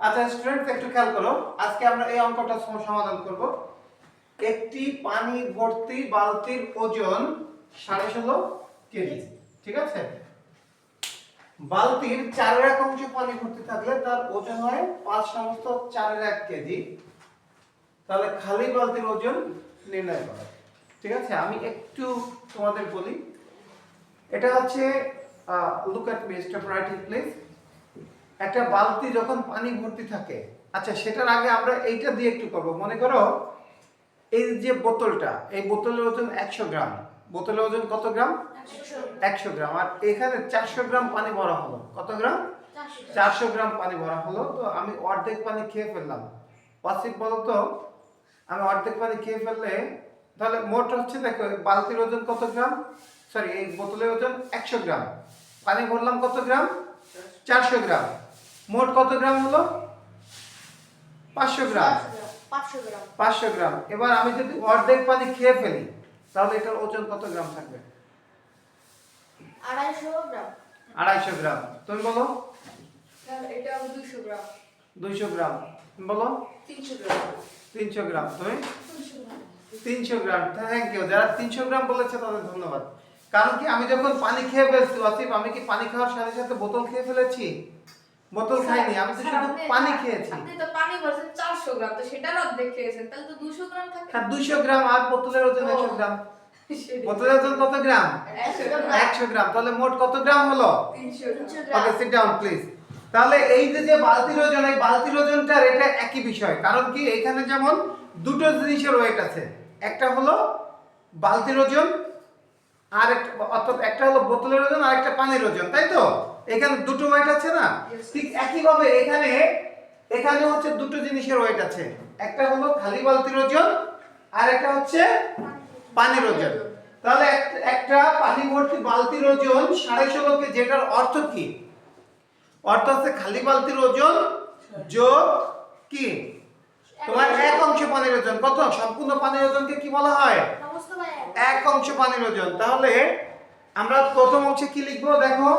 আচ্ছা স্টুডেন্টস একটু খেয়াল করো, আজকে আমরা এই অঙ্কটা সমাধান করব। একটি পানি ভর্তি বালতির ওজন 16.5 কেজি। ঠিক আছে, বালতির 4/1 অংশ পানি ভর্তি থাকলে তার ওজন হয় 5/4 কেজি। তাহলে খালি বালতির ওজন নির্ণয় করা। ঠিক আছে, আমি একটু তোমাদের বলি। এটা হচ্ছে look at me, stop writing please. একটা বালতি যখন পানি ভর্তি থাকে, আচ্ছা সেটার আগে আমরা এইটা দিয়ে একটু করব। মনে করো এই যে বোতলটা, এই বোতলের ওজন 100 গ্রাম। বোতলের ওজন কত গ্রাম? 100 গ্রাম। আর এখানে 400 গ্রাম পানি ভরা হলো। কত গ্রাম? 400 গ্রাম পানি ভরা হলো। তো আমি অর্ধেক পানি খেয়ে ফেললাম। ওয়াসিফ বলো তো, আমি অর্ধেক পানি খেয়ে ফেললে তাহলে মোট হচ্ছে, দেখো বালতির ওজন কত গ্রাম, সরি এই বোতলের ওজন 100 গ্রাম, পানি ভরলাম কত গ্রাম? 400 গ্রাম। মোট কত গ্রাম হলো? 500 গ্রাম। 500 গ্রাম। এবার আমি যদি অর্ধেক পানি খেয়ে ফেলি তাহলে এটার ওজন কত গ্রাম থাকবে? 250 গ্রাম। 250 গ্রাম। তুমি বলো। এটা 200 গ্রাম। 200 গ্রাম। তুমি বলো। 300 গ্রাম। 300 গ্রাম। তুমি 300 গ্রাম। 300 গ্রাম। Thank you. যারা 300 গ্রাম বলেছে তাদের ধন্যবাদ। কারণ কি, আমি যখন পানি খেয়ে ফেলছি ওয়াসিফ, আমি কি পানি খাওয়ার সাথে সাথে বোতল খেয়ে ফেলেছি? বোতল খাইনি, আমি তো শুধু পানি খেয়েছি। আপনি তো পানি বলছেন 400 গ্রাম, তো সেটার অর্ধেক খেয়েছেন, তাহলে তো 200 গ্রাম থাকে। হ্যাঁ 200 গ্রাম। আর বোতলের ওজন 100 গ্রাম। বোতলের ওজন কত গ্রাম? 100 গ্রাম। তাহলে মোট কত গ্রাম হলো? 300 গ্রাম। ওকে, সিট ডাউন প্লিজ। তাহলে এই যে বালতির ওজন, এই বালতির ওজনটার এটা একই বিষয়। কারণ কি, এখানে যেমন দুটো জিনিসের ওয়েট আছে, একটা হলো বালতির ওজন আর অর্থাৎ একটা হলো বোতলের ওজন আর একটা পানির ওজন, তাই তো? এখানে দুটো ওয়েট আছে না? ঠিক একই ভাবে এখানে এখানে হচ্ছে দুটো জিনিসের ওয়েট আছে, একটা হলো খালি বালতির ওজন আর একটা হচ্ছে পানির ওজন। তাহলে একটা পানি ভর্তি বালতির ওজন 16.5 কেজি। যেটার অর্থ কি? অর্থ হচ্ছে খালি বালতির ওজন যোগ কি, তোমার এক অংশ পানির ওজন। কত? সম্পূর্ণ পানির ওজনকে কি বলা হয়? এক অংশ পানির ওজন। তাহলে আমরা প্রথম অংশে কি লিখবো দেখো।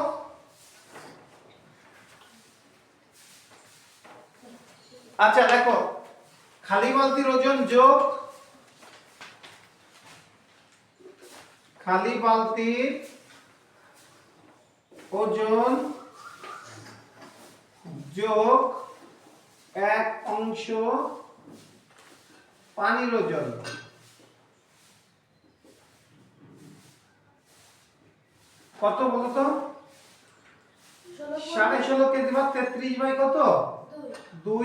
আচ্ছা দেখো, খালি বালতির ওজন যোগ খালি বালতির ওজন যোগ এক অংশ পানির ওজন। কত বলো তো? 16.5 কেজি বা 33 বাই কত? 2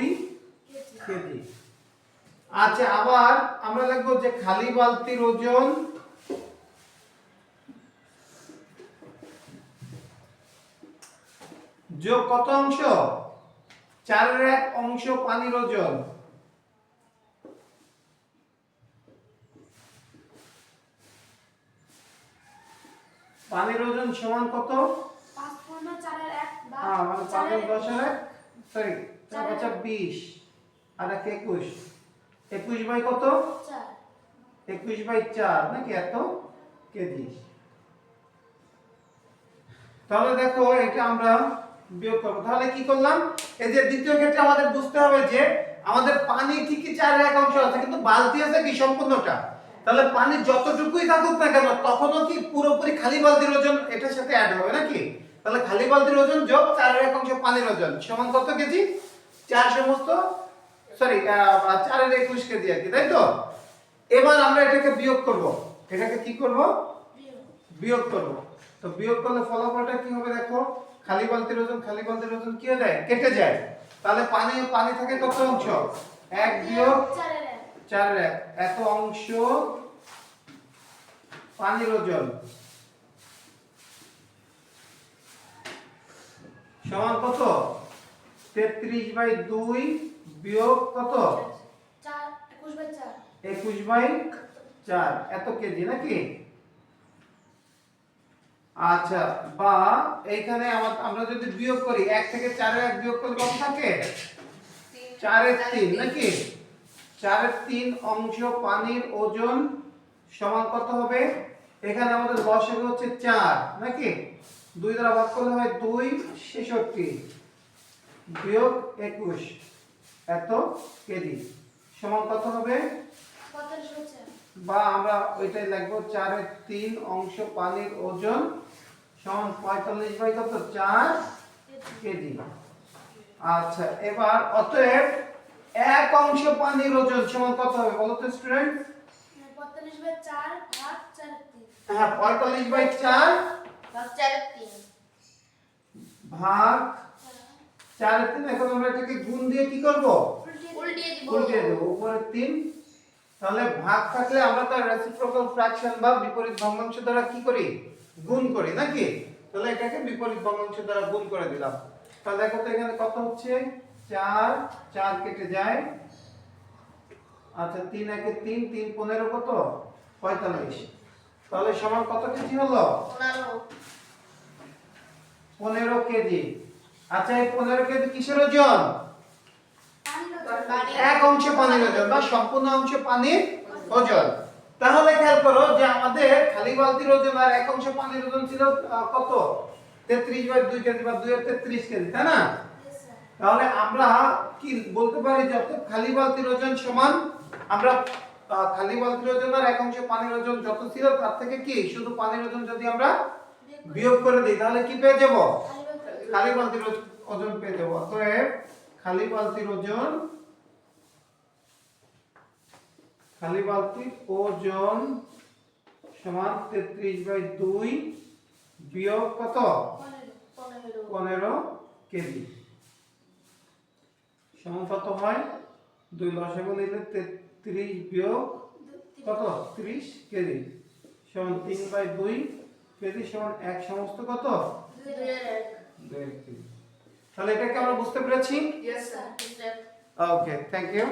কেজি। আচ্ছা আবার আমরা লিখবো যে খালি বালতির ওজন যোগ কত অংশ? 4/1 অংশ পানির ওজন। পানির ওজন সমান কত? 5/4 বা 5/10, সরি 4/20 আর 21। 21 বাই কত? 4। 21 বাই 4 নাকি এত কেজি। তাহলে দেখো এটা আমরা বিয়োগ করব। তাহলে কি করলাম, এই যে দ্বিতীয় ক্ষেত্রে আমাদের বুঝতে হবে যে আমাদের পানি ঠিকই 4/1 অংশ আছে, কিন্তু বালতি আছে কি সম্পূর্ণটা। তাহলে পানি যতটুকুই থাকুক না কেন তখনও কি পুরোপুরি খালি বালতির ওজন এটার সাথে অ্যাড হবে নাকি। তাহলে খালি বালতির ওজন যোগ 4/1 অংশ পানির ওজন সমান কত কেজি? 4 সমস্ত, সরি 4/21 কেজি আর কি, তাই তো? এবার আমরা এটাকে বিয়োগ করব। এটাকে কি করব? বিয়োগ করব। তো বিয়োগ করলে ফলাফলটা কি হবে দেখো। খালি বালতির ওজন কি হয়ে যায়? কেটে যায়। তাহলে পানি থাকে কত অংশ? 1 বিয়োগ 4/1। এত অংশ পানির ওজন সমান কত? 33 বাই 2 বিয়োগ কত? 21 বাই 4 এত কেজি নাকি। আচ্ছা, বা এইখানে আমরা যদি বিয়োগ করি 1 থেকে 4/1 বিয়োগ করলে কত থাকে? 4/3 নাকি। 4/3 অংশ পানির ওজন সমান কত হবে? এখানে আমাদের লসাগু হচ্ছে 4 নাকি। 2 দ্বারা ভাগ করলে হয় 2 66। বিয়োগ 21 এত কেজি সমান কত হবে? বা আমরা ওইটাই লিখবো 4 এর 3 অংশ পানির ওজন সমান 45 বাই কত 4 কেজি। আচ্ছা এবার অতএব এক অংশ পানির ওজন সমান কত হবে বলো তো স্টুডেন্ট? 45/4 হ্যাঁ 45 বাই 4 ভাগ 4 এর 3। এখন আমরা এটাকে গুণ দিয়ে কি করব? উল্টে দেব উপরে 3। তাহলে ভাগ থাকলে আমরা তার রেসিপ্রোকাল ফ্র্যাকশন বা বিপরীত ভগ্নাংশ দ্বারা কি করি? গুণ করি নাকি? তাহলে এটাকে বিপরীত ভগ্নাংশ দ্বারা গুণ করে দিলাম। তাহলে দেখো তো এখানে কত হচ্ছে 4 4 কেটে যায়। আচ্ছা 3 একে 3 3 15 কত 45। তাহলে সমান কত কেজি হলো? 15 কেজি। আচ্ছা এই 15 কেজি কিসের ওজন? এক অংশ পানির ওজন বা সম্পূর্ণ অংশ পানির ওজন। তাহলে খেয়াল করো যে আমাদের খালি বালতির ওজন আর এক অংশ পানির ওজন ছিল কত? 33/2 কেজি বা 2 এর 33 কেজি, তাই না? তাহলে আমরা কি বলতে পারি যে খালি বালতির ওজন সমান আমরা খালি বালতির ওজন আর এক অংশ পানির ওজন যত ছিল তার থেকে কি শুধু পানির ওজন যদি আমরা বিয়োগ করে দিই তাহলে কি পেয়ে যাব? খালি বালতির ওজন পেয়ে যাব। অতএব খালি বালতির ওজন সমান 33/2 বিয়োগ কত 15 কেজি সমান কত হয়? 2 লসাগু নিলে 33 বিয়োগ কত 30 কেজি সমান 3/2 কেজি সমান 1 সমস্ত কত 2 কেজি। তাহলে এটাকে আমরা বুঝতে পেরেছি। Yes, sir. Yes, sir. Okay thank you.